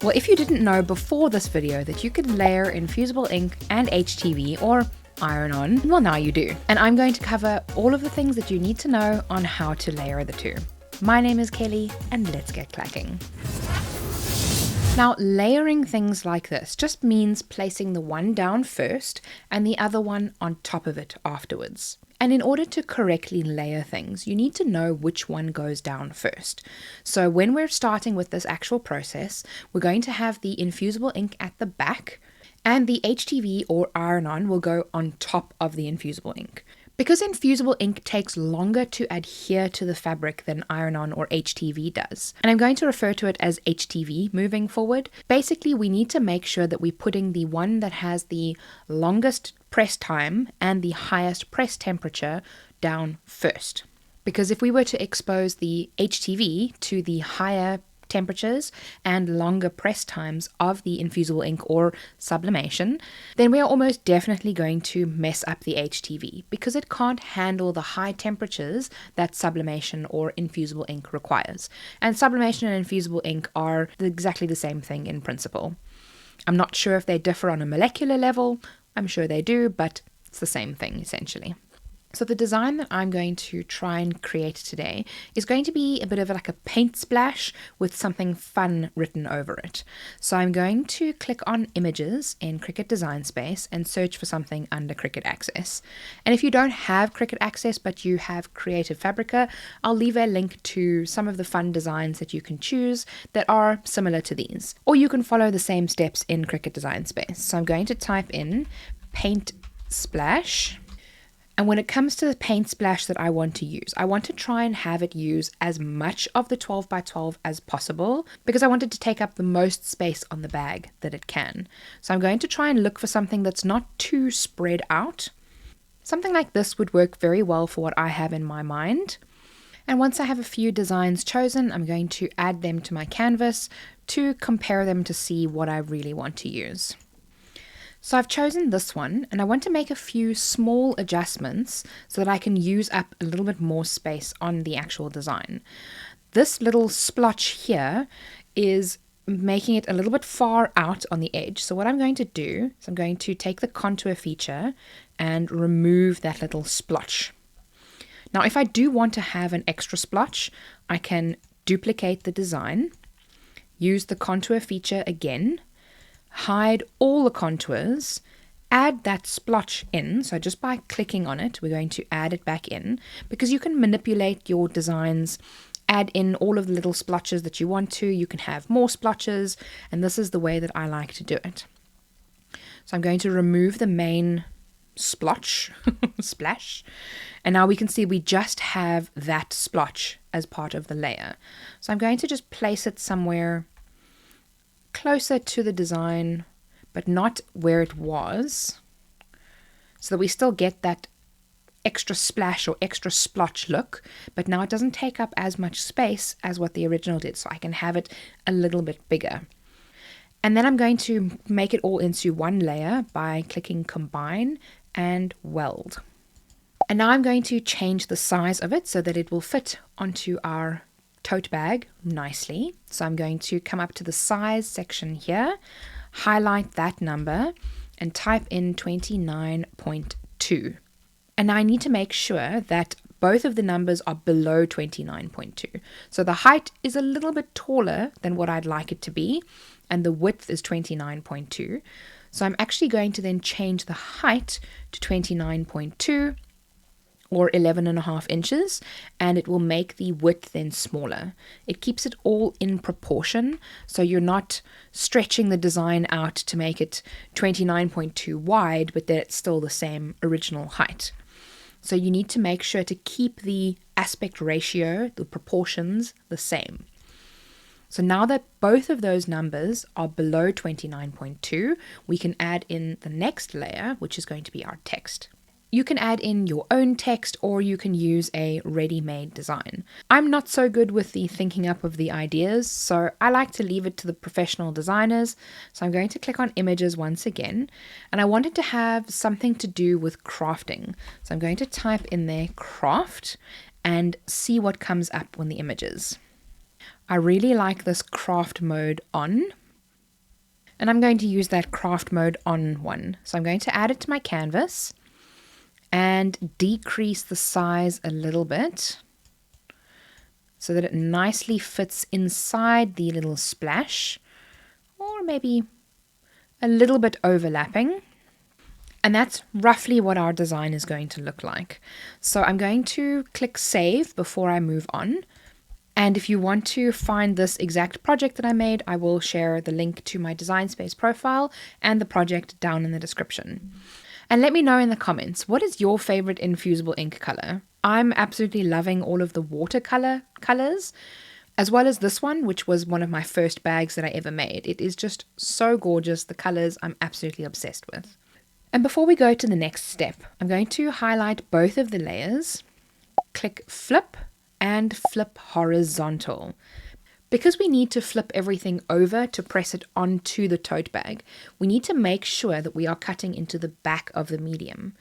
Well, if you didn't know before this video that you could layer Infusible Ink and HTV or iron-on, well now you do. And I'm going to cover all of the things that you need to know on how to layer the two. My name is Kelly and let's get clacking. Now, layering things like this just means placing the one down first and the other one on top of it afterwards. And in order to correctly layer things, you need to know which one goes down first. So when we're starting with this actual process, we're going to have the Infusible Ink at the back, and the HTV or iron-on will go on top of the Infusible Ink. Because Infusible Ink takes longer to adhere to the fabric than iron-on or HTV does, and I'm going to refer to it as HTV moving forward, basically we need to make sure that we're putting the one that has the longest press time and the highest press temperature down first. Because if we were to expose the HTV to the higher temperatures and longer press times of the Infusible Ink or sublimation, then we are almost definitely going to mess up the HTV because it can't handle the high temperatures that sublimation or Infusible Ink requires. And sublimation and Infusible Ink are exactly the same thing in principle. I'm not sure if they differ on a molecular level. I'm sure they do, but it's the same thing essentially. So the design that I'm going to try and create today is going to be a bit of like a paint splash with something fun written over it. So I'm going to click on images in Cricut Design Space and search for something under Cricut Access. And if you don't have Cricut Access but you have Creative Fabrica, I'll leave a link to some of the fun designs that you can choose that are similar to these. Or you can follow the same steps in Cricut Design Space. So I'm going to type in paint splash. And when it comes to the paint splash that I want to use, I want to try and have it use as much of the 12 by 12 as possible because I want it to take up the most space on the bag that it can. So I'm going to try and look for something that's not too spread out. Something like this would work very well for what I have in my mind. And once I have a few designs chosen, I'm going to add them to my canvas to compare them to see what I really want to use. So I've chosen this one and I want to make a few small adjustments so that I can use up a little bit more space on the actual design. This little splotch here is making it a little bit far out on the edge. So what I'm going to do is I'm going to take the contour feature and remove that little splotch. Now if I do want to have an extra splotch, I can duplicate the design, use the contour feature again, hide all the contours, add that splotch in. So just by clicking on it, we're going to add it back in because you can manipulate your designs, add in all of the little splotches that you want to. You can have more splotches, and this is the way that I like to do it. So I'm going to remove the main splotch, splash, and now we can see we just have that splotch as part of the layer. So I'm going to just place it somewhere closer to the design, but not where it was, so that we still get that extra splash or extra splotch look, but now it doesn't take up as much space as what the original did, so I can have it a little bit bigger. And then I'm going to make it all into one layer by clicking combine and weld. And now I'm going to change the size of it so that it will fit onto our tote bag nicely. So I'm going to come up to the size section here, highlight that number and type in 29.2. And now I need to make sure that both of the numbers are below 29.2. So the height is a little bit taller than what I'd like it to be, and the width is 29.2. So I'm actually going to then change the height to 29.2 or 11.5 inches, and it will make the width then smaller. It keeps it all in proportion, so you're not stretching the design out to make it 29.2 wide, but that it's still the same original height. So you need to make sure to keep the aspect ratio, the proportions, the same. So now that both of those numbers are below 29.2, we can add in the next layer, which is going to be our text. You can add in your own text or you can use a ready-made design. I'm not so good with the thinking up of the ideas, so I like to leave it to the professional designers. So I'm going to click on images once again, and I want it to have something to do with crafting. So I'm going to type in there craft and see what comes up when the images. I really like this craft mode on. And I'm going to use that craft mode on one. So I'm going to add it to my canvas and decrease the size a little bit so that it nicely fits inside the little splash, or maybe a little bit overlapping. And that's roughly what our design is going to look like. So I'm going to click save before I move on. And if you want to find this exact project that I made, I will share the link to my Design Space profile and the project down in the description. And let me know in the comments, what is your favorite Infusible Ink color? I'm absolutely loving all of the watercolor colors, as well as this one, which was one of my first bags that I ever made. It is just so gorgeous. The colors I'm absolutely obsessed with. And before we go to the next step, I'm going to highlight both of the layers, click flip, and flip horizontal. Because we need to flip everything over to press it onto the tote bag, we need to make sure that we are cutting into the back of the medium.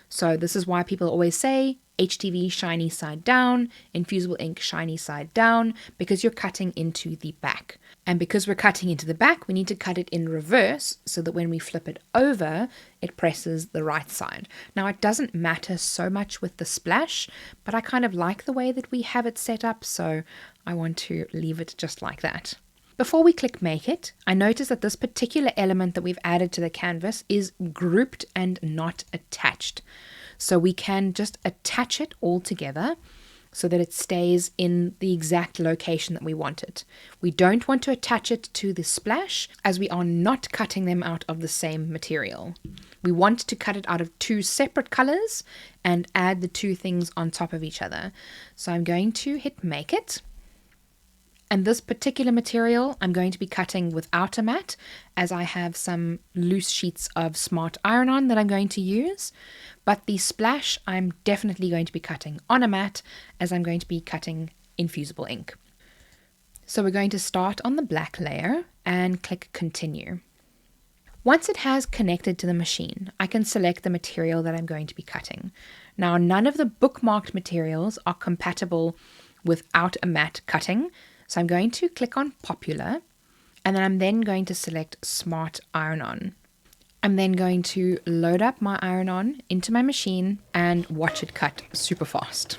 So this is why people always say HTV shiny side down, Infusible Ink shiny side down, because you're cutting into the back. And because we're cutting into the back, we need to cut it in reverse so that when we flip it over, it presses the right side. Now, it doesn't matter so much with the splash, but I kind of like the way that we have it set up, so I want to leave it just like that. Before we click Make It, I notice that this particular element that we've added to the canvas is grouped and not attached. So we can just attach it all together so that it stays in the exact location that we want it. We don't want to attach it to the splash, as we are not cutting them out of the same material. We want to cut it out of two separate colors and add the two things on top of each other. So I'm going to hit Make It. And this particular material I'm going to be cutting without a mat, as I have some loose sheets of smart iron-on that I'm going to use. But the splash I'm definitely going to be cutting on a mat, as I'm going to be cutting Infusible Ink. So we're going to start on the black layer and click Continue. Once it has connected to the machine, I can select the material that I'm going to be cutting. Now, none of the bookmarked materials are compatible without a mat cutting, so I'm going to click on Popular, and then I'm then going to select Smart Iron-On. I'm then going to load up my iron-on into my machine and watch it cut super fast.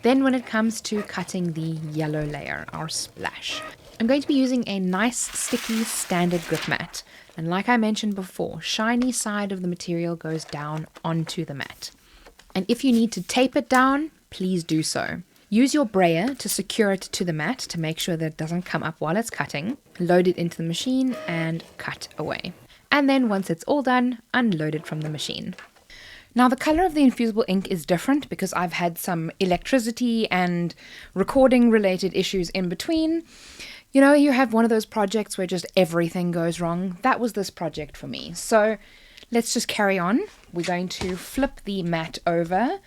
Then when it comes to cutting the yellow layer, our splash, I'm going to be using a nice sticky standard grip mat. And like I mentioned before, shiny side of the material goes down onto the mat. And if you need to tape it down, please do so. Use your brayer to secure it to the mat to make sure that it doesn't come up while it's cutting. Load it into the machine and cut away. And then once it's all done, unload it from the machine. Now the color of the Infusible Ink is different because I've had some electricity and recording related issues in between. You know, you have one of those projects where just everything goes wrong. That was this project for me. So let's just carry on. We're going to flip the mat over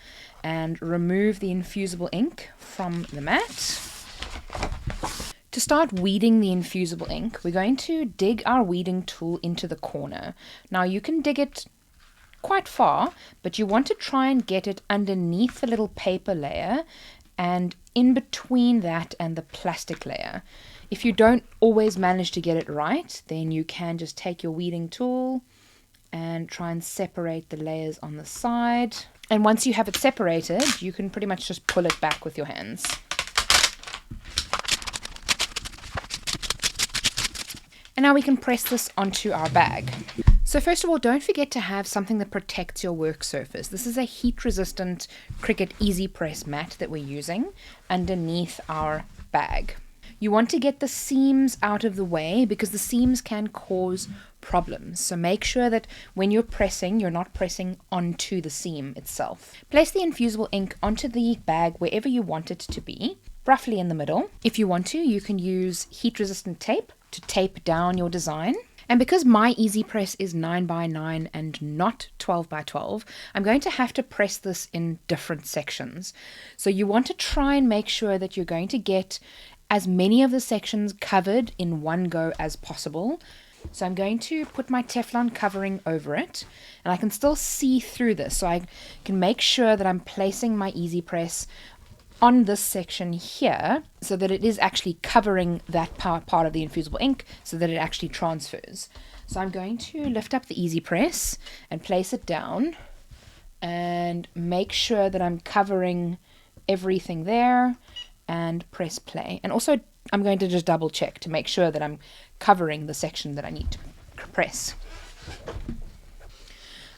and remove the Infusible Ink from the mat. To start weeding the Infusible Ink, we're going to dig our weeding tool into the corner. Now you can dig it quite far, but you want to try and get it underneath the little paper layer and in between that and the plastic layer. If you don't always manage to get it right, then you can just take your weeding tool and try and separate the layers on the side. And once you have it separated, you can pretty much just pull it back with your hands. And now we can press this onto our bag. So first of all, don't forget to have something that protects your work surface. This is a heat-resistant Cricut Easy Press mat that we're using underneath our bag. You want to get the seams out of the way because the seams can cause problems. So make sure that when you're pressing, you're not pressing onto the seam itself. Place the Infusible Ink onto the bag wherever you want it to be, roughly in the middle. If you want to, you can use heat-resistant tape to tape down your design. And because my Easy Press is 9x9 and not 12x12, I'm going to have to press this in different sections. So you want to try and make sure that you're going to get as many of the sections covered in one go as possible. So I'm going to put my Teflon covering over it, and I can still see through this, so I can make sure that I'm placing my Easy Press on this section here so that it is actually covering that part of the infusible ink so that it actually transfers. So I'm going to lift up the Easy Press and place it down and make sure that I'm covering everything there and press play. And also I'm going to just double check to make sure that I'm covering the section that I need to press.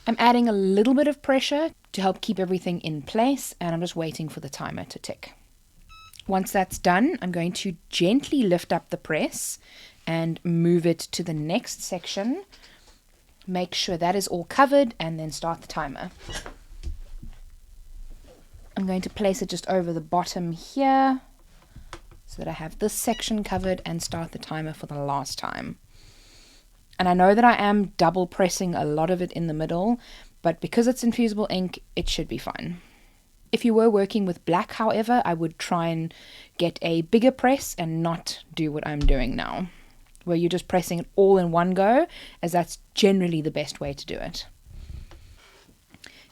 I'm adding a little bit of pressure to help keep everything in place, and I'm just waiting for the timer to tick. Once that's done, I'm going to gently lift up the press and move it to the next section. Make sure that is all covered and then start the timer. I'm going to place it just over the bottom here so that I have this section covered and start the timer for the last time. And I know that I am double pressing a lot of it in the middle, but because it's infusible ink, it should be fine. If you were working with black, however, I would try and get a bigger press and not do what I'm doing now, where you're just pressing it all in one go, as that's generally the best way to do it.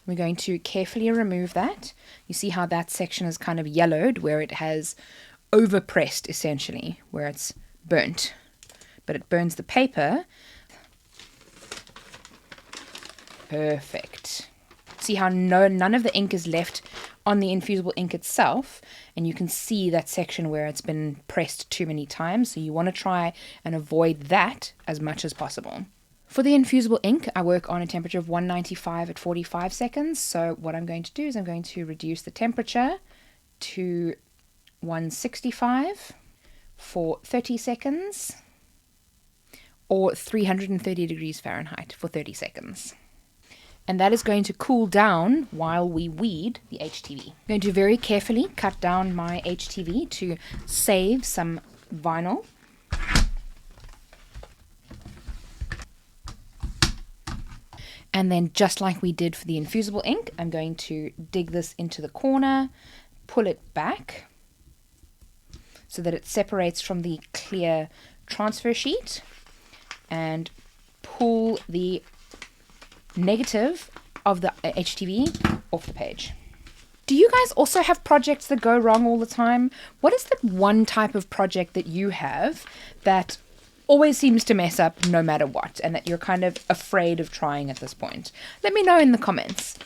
We're going to carefully remove that. You see how that section is kind of yellowed, where it has overpressed essentially, where it's burnt. But it burns the paper. Perfect. See how none of the ink is left on the infusible ink itself, and you can see that section where it's been pressed too many times, so you want to try and avoid that as much as possible. For the infusible ink, I work on a temperature of 195 at 45 seconds, so what I'm going to do is I'm going to reduce the temperature to 165 for 30 seconds, or 330 degrees Fahrenheit for 30 seconds. And that is going to cool down while we weed the HTV. I'm going to very carefully cut down my HTV to save some vinyl. And then just like we did for the infusible ink, I'm going to dig this into the corner, pull it back so that it separates from the clear transfer sheet, and pull the negative of the HTV off the page. Do you guys also have projects that go wrong all the time? What is the one type of project that you have that always seems to mess up no matter what, and that you're kind of afraid of trying at this point? Let me know in the comments.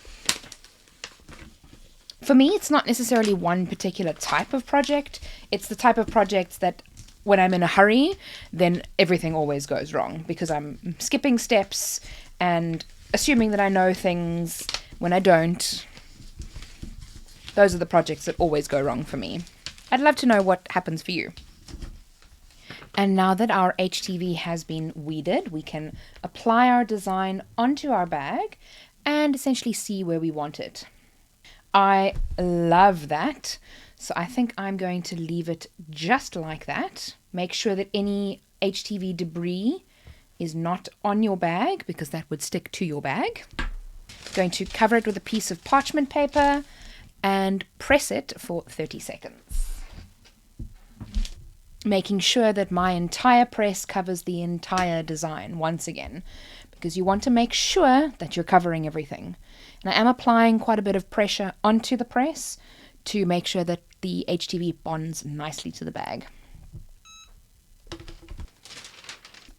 For me, it's not necessarily one particular type of project. It's the type of projects that when I'm in a hurry, then everything always goes wrong because I'm skipping steps and assuming that I know things when I don't. Those are the projects that always go wrong for me. I'd love to know what happens for you. And now that our HTV has been weeded, we can apply our design onto our bag and essentially see where we want it. I love that. So I think I'm going to leave it just like that. Make sure that any HTV debris is not on your bag because that would stick to your bag. Going to cover it with a piece of parchment paper and press it for 30 seconds. Making sure that my entire press covers the entire design once again, because you want to make sure that you're covering everything. And I am applying quite a bit of pressure onto the press to make sure that the HTV bonds nicely to the bag.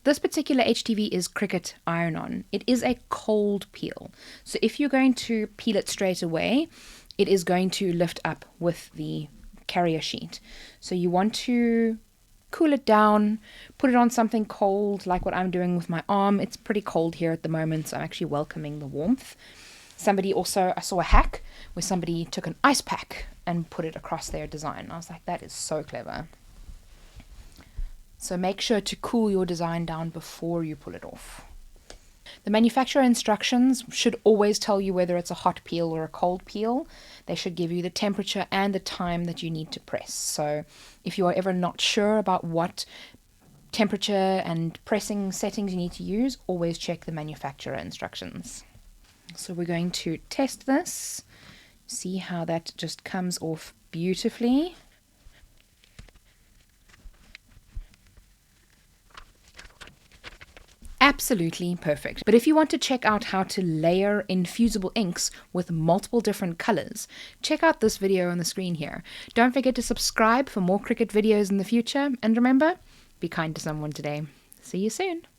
This particular HTV is Cricut iron-on. It is a cold peel. So if you're going to peel it straight away, it is going to lift up with the carrier sheet. So you want to cool it down, put it on something cold like what I'm doing with my arm. It's pretty cold here at the moment, so I'm actually welcoming the warmth. I saw a hack where somebody took an ice pack and put it across their design. I was like, that is so clever. So make sure to cool your design down before you pull it off. The manufacturer instructions should always tell you whether it's a hot peel or a cold peel. They should give you the temperature and the time that you need to press. So if you are ever not sure about what temperature and pressing settings you need to use, always check the manufacturer instructions. So we're going to test this, see how that just comes off beautifully. absolutely perfect. But if you want to check out how to layer infusible inks with multiple different colors, check out this video on the screen here. Don't forget to subscribe for more Cricut videos in the future, and remember, be kind to someone today. See you soon.